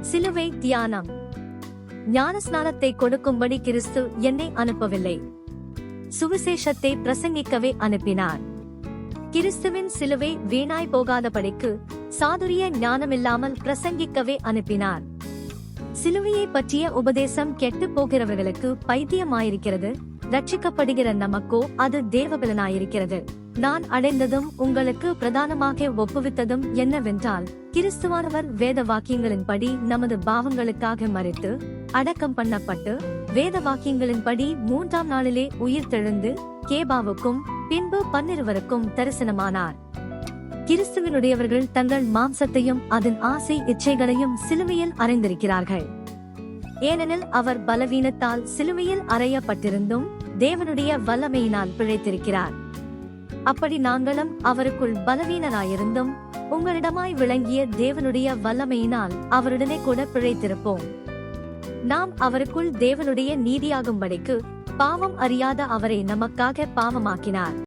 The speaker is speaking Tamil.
சிலுவை தியானம். ஞானஸ்நானத்தை கொடுக்கும்படி கிறிஸ்து என்னை அனுப்பவில்லை, சுவிசேஷத்தை பிரசங்கிக்கவே அனுப்பினார். கிறிஸ்துவின் சிலுவை வீணாய் போகாதபடிக்கு சாதுரிய ஞானமில்லாமல் பிரசங்கிக்கவே அனுப்பினார். சிலுவையை பற்றிய உபதேசம் கெட்டு போகிறவர்களுக்கு பைத்தியமாயிருக்கிறது, ரட்சிக்கப்படுகிற நமக்கோ அது தேவபலனாயிருக்கிறது. நான் அடைந்ததும் உங்களுக்கு பிரதானமாக ஒப்புவித்ததும் என்னவென்றால், கிறிஸ்துவானவர் வேத வாக்கியங்களின்படி நமது பாவங்களுக்காக மரித்து அடக்கம் பண்ணப்பட்டு வேத வாக்கியங்களின்படி 3ஆம் நாளிலே உயிர்த்தெழுந்து கேபாவுக்கும் பின்பு 12 தரிசனமானார். கிறிஸ்துவனுடையவர்கள் தங்கள் மாம்சத்தையும் அதன் ஆசை இச்சைகளையும் சிலுவையில் அறைந்திருக்கிறார்கள். ஏனெனில் அவர் பலவீனத்தால் சிலுவையில் அறையப்பட்டிருந்தும் தேவனுடைய வல்லமையினால் பிழைத்திருக்கிறார். அப்படி நாங்களும் அவருக்குள் பலவீனராயிருந்தும் உங்களிடமாய் விளங்கிய தேவனுடைய வல்லமையினால் அவருடனே கூட பிழைத்திருப்போம். நாம் அவருக்குள் தேவனுடைய நீதியாகும்படிக்கு பாவம் அறியாத அவரை நமக்காக பாவமாக்கினார்.